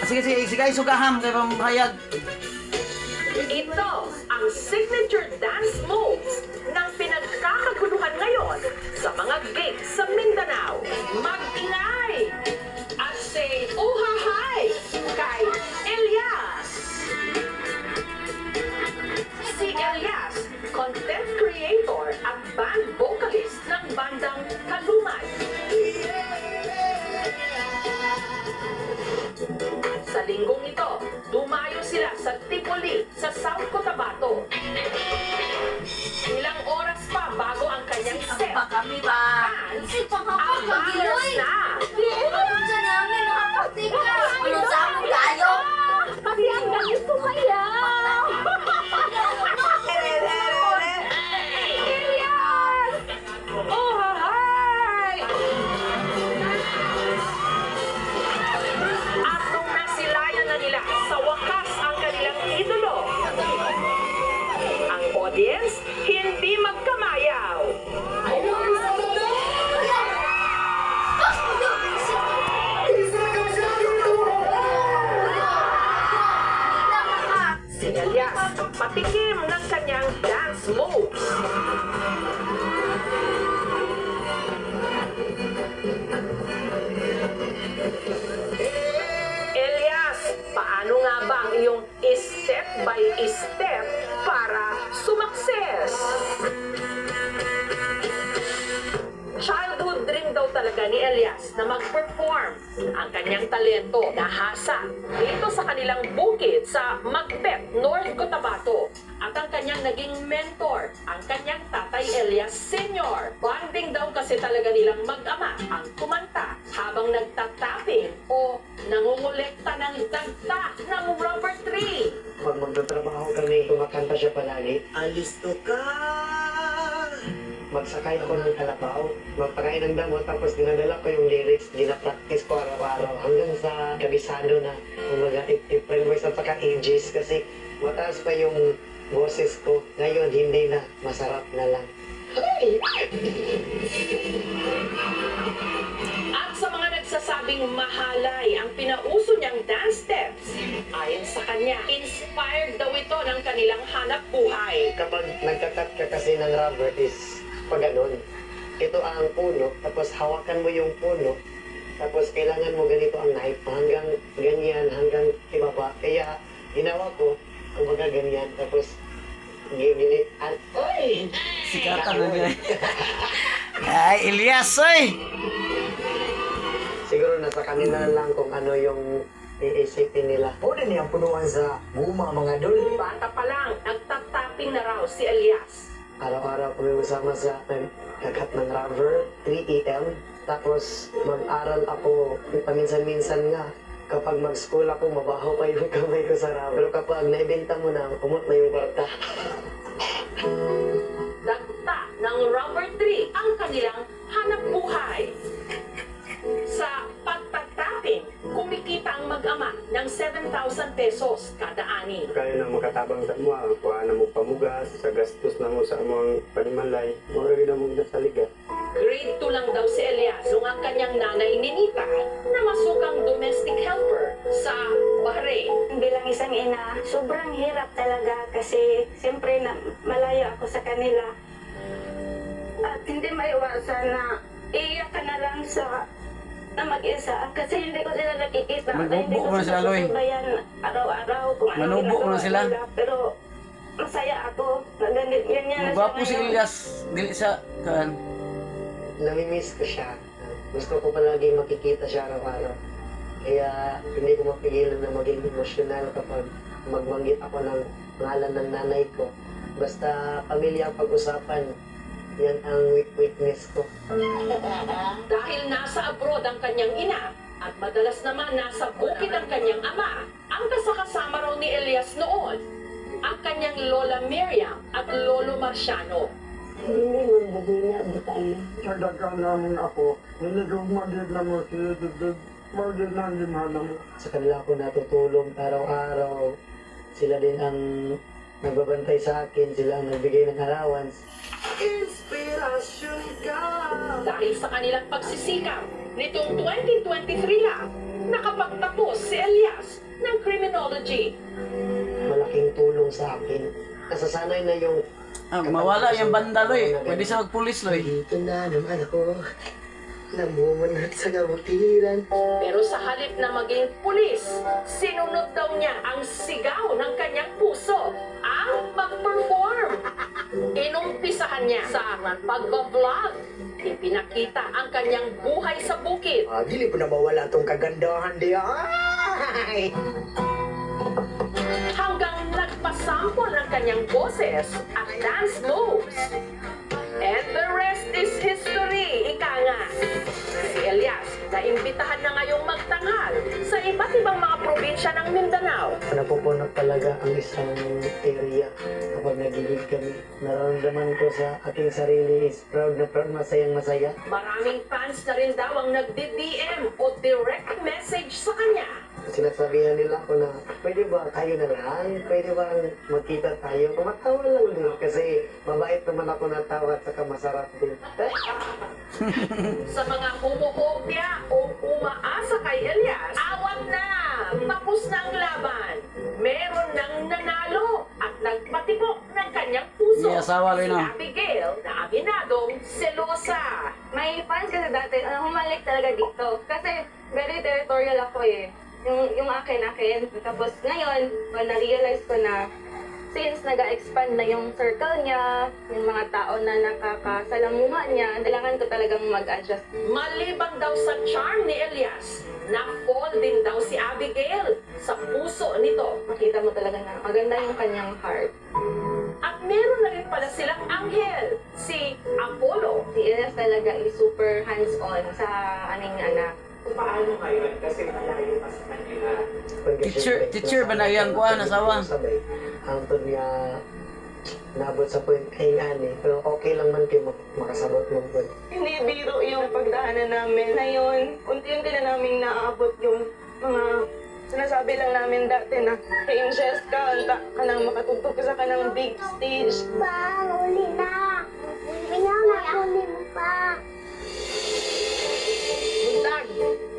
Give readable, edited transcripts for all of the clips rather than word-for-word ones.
Sige, sige, sige, sugaham kay pamahayag. Ito ang signature dance moves ng pinagkakaguluhan ngayon sa mga gigs sa Mindanao. Mag-ingay at say uhahay kay Elias. Si Elias, content creator at band vocalist ng bandang Kalumay. Sa linggong ito, dumayo sila sa Tipoli sa South Cotabato. Ilang oras pa bago ang kanyang set. Kami ba? Fans, Isip pa ka ang pa, bangers na. Ano dyan namin, nakapagtig ka? Ano sa mo tayo? Kasi ang galit ko kaya. Elias! Oh, hi! At nung nasilayan na nila sa wakas ang kanilang idolo, ang audience hindi magkamayaw. Si Elias patikim ng kanyang dance moves. Elias, paano nga ba ang iyong step by step para sumakses? Childhood dream daw talaga ni Elias na mag-perform. Ang kanyang talento nahasa dito sa kanilang bukid sa Macbeth, North Cotabato. At ang kanyang naging mentor, ang kanyang tatay Elias Sr. Bonding daw kasi talaga nilang mag-ama ang kumanta habang nagtatapping o nangungulekta ng dagta ng rubber tree. Pag magtatrabaho kami, kumakanta siya palagi. Alisto ka! Magsakay ako ng kalabaw, magpakain ng damo, tapos dinadala ko yung lyrics, gina-practice ko araw-araw hanggang sa kabisado na umaga different voice at saka ages kasi mataas pa yung boses ko. Ngayon, hindi na. Masarap na lang. At sa mga nagsasabing mahalay ang pinauso niyang dance steps, ayon sa kanya, inspired daw ito ng kanilang hanap buhay. Kapag nagkakat ka kasi ng rubber is pag ganun. Ito ang puno, tapos hawakan mo yung puno, tapos kailangan mo ganito ang knife hanggang ganyan, hanggang ibaba. Kaya hinawa ko, kumbaga ganyan, tapos ginit. Oy! Sikatan na niya. Ay, Elias, oy! Siguro nasa kanila na lang kung ano yung iisipin nila. Una niyang punuan sa buma mga dul. Bata pa lang, nagtatapping na raw si Elias. Araw-araw kami masama sa kakat ng rubber, 3 AM. Tapos mag-aral ako paminsan-minsan nga. Kapag mag-school ako, mabaho pa yung kamay ko sa rubber. Pero kapag naibenta mo na, kumot na yung kwarta. Dagta ng rubber tree ang kanilang hanap buhay. Sa pagtatapping, kumikita ang mag-ama ng 7,000 pesos kada ani. Kaya na makatabang sa mo, kuha na mo pamugas, sa gastos na mo sa among panimalay, mura na mo sa liga. Grade 2 lang daw si Elias nung ang kanyang nanay Ninita na masukang domestic helper sa Bahrain. Bilang isang ina, sobrang hirap talaga kasi siyempre na malayo ako sa kanila. At hindi maiwasan na iiyak ka na lang na mag-isa kasi hindi ko sila nakikita. Hindi Manubo ko mo na sila, Loy. susubayan araw-araw kung ano Manubo mo na ginagawa sila. nila. Pero masaya ako. Ganyan na siya Gwapo si ngayon. Elias, dili sa kan. Namimiss ko siya. Gusto ko palagi makikita siya araw-araw. Kaya hindi ko mapigilan na maging emosyonal kapag magbanggit ako ng ngalan ng nanay ko. Basta pamilya ang pag-usapan, yan ang weakness ko. Dahil nasa abroad ang kanyang ina at madalas naman nasa bukid ang kanyang ama, ang kasakasama raw ni Elias noon, ang kanyang Lola Miriam at Lolo Marciano. Hindi mo bagay na tayo. Nagdaga namin ako, nilagumagid na mo siya, magid na limana mo. Sa kanila ako natutulong araw-araw. Sila din ang nagbabantay sa akin, sila ang nagbigay ng allowance. Inspirasyon ka! Dahil sa kanilang pagsisikap, nitong 2023 lang, nakapagtapos si Elias Technology. Malaking tulong sa akin. Nasasanay na yung Mawala yung banda, Loy. Pwede siya magpulis, Loy. dito na naman ako. Namumunat sa kabutiran. Pero sa halip na maging pulis, sinunod daw niya ang sigaw ng kanyang puso, ang mag-perform. Inumpisahan niya sa pag-vlog. Ipinakita ang kanyang buhay sa bukid. Dili po na mawala tong kagandahan di ay. Hanggang nagpasample ng kanyang boses at dance moves. And the rest is history, ika nga. Si Elias, naimbitahan na ngayong magtanghal sa iba't ibang mga probinsya ng Mindanao. Napupuno talaga ang isang area kapag nagigig kami. Nararamdaman ko sa aking sarili is proud na proud, masayang masaya. Maraming fans na rin daw ang nagdi-DM o direct message sa kanya. Sinasabihan nila ako na, pwede ba kayo na lang? Pwede ba magkita tayo? Kumatawa lang din kasi mabait naman ako na tawa at saka masarap din. Sa mga humuhopya o umaasa kay Elias, awat na! Tapos na ang laban. Meron nang nanalo at nagpatibok ng kanyang puso. May asawa rin, Si no? Abigail na aminadong selosa. May fans kasi dati, humalik talaga dito. Kasi very territorial ako eh. Yung akin. Tapos ngayon, na-realize ko na since nag-expand na yung circle niya, yung mga tao na nakakasalamuha niya, kailangan ko talagang mag-adjust. Maliban daw sa charm ni Elias, na-fall din daw si Abigail sa puso nito. Makita mo talaga na maganda yung kanyang heart. At meron na rin pala silang anghel, si Apollo. Si Elias talaga is super hands-on sa aning anak. Paano ngayon? Kasi malayo pa sa kanila. Teacher ba na iyang kuha, nasawa? Sabay. Hangtod niya nabot sa point kay ani. Pero okay lang man kayo makasabot mo po. Hindi biro yung pagdaanan namin. Ngayon, unti-unti na namin naaabot yung mga sinasabi lang namin dati na kay Angels ka, anta ka nang makatugtog ka sa kanang big stage. Pa, uli na. Tingnan na, uli mo pa. Buntag.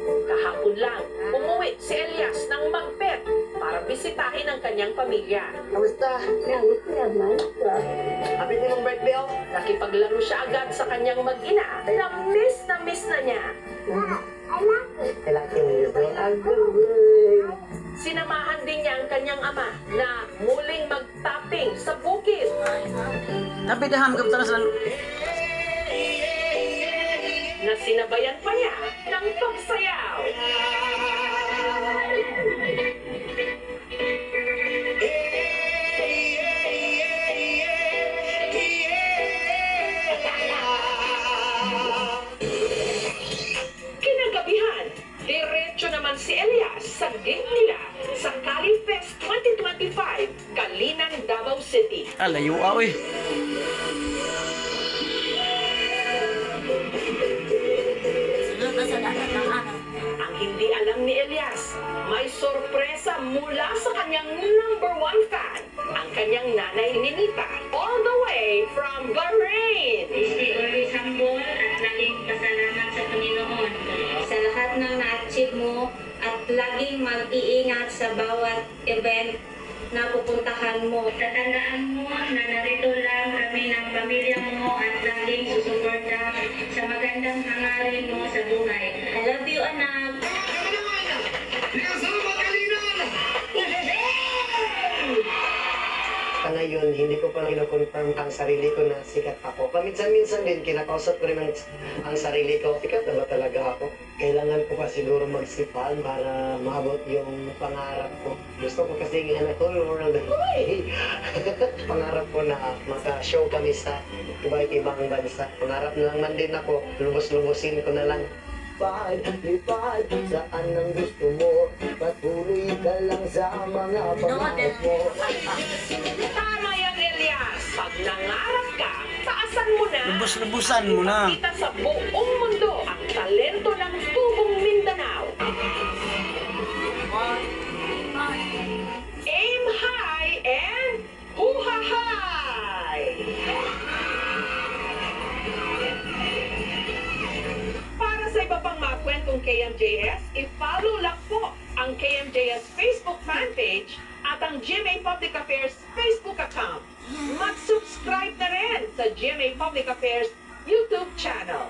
Kahapon lang, umuwi si Elias ng Magpet para bisitahin ang kanyang pamilya. Kamusta? Happy din mong birthday oh. Nakipaglaro siya agad sa kanyang mag-ina na miss na niya. Kailangan mo Sinamahan din niya ang kanyang ama na muling mag-tapping sa bukid. Napidahan ka pa sa Na sinabayan pa niya ng pagsayaw. Kinagabihan, diretso naman si Elias sa gate nila sa Cali Fest 2025, Kalinan, Davao City. layo eh. Sunod na sa dapat ng ano. Ang hindi alam ni Elias, may sorpresa mula sa kanyang #1 fan, ang kanyang nanay Ninita, all the way from Bahrain. Always humble at laging pasalamat sa Panginoon sa lahat ng na-achieve mo at laging mag-iingat sa bawat event na pupuntahan mo. Tatandaan mo na narito lang kami ng pamilya mo at laging susuporta sa magandang hangarin mo sa buhay. I love you, anak. Sa ngayon, hindi ko pa lang kinoconfirm ang sarili ko na sikat ako. Paminsan-minsan din, kinakausap ko rin ang sarili ko. Sikat na ba talaga ako? Kailangan ko pa siguro magsipaan para maabot yung pangarap ko. Gusto ko kasi ng whole world. Pangarap ko na maka-show kami sa iba't ibang bansa. Pangarap na lang man din ako, lubos-lubosin ko na lang. Lipad, saan ang gusto mo? Patuloy ka lang sa mga pangarap mo. Tama yan, Elias. Pag nangarap ka, taasan mo na. Lubos-lubusan mo na. Kita sa buong mundo ang talento ng Tubong Mindanao. Aim high and huha high! Para sa iba pang mga kwentong KMJS, i-follow lang po ang KMJS Reyes Facebook fan page at ang GMA Public Affairs Facebook account. Mag-subscribe na rin sa GMA Public Affairs YouTube channel.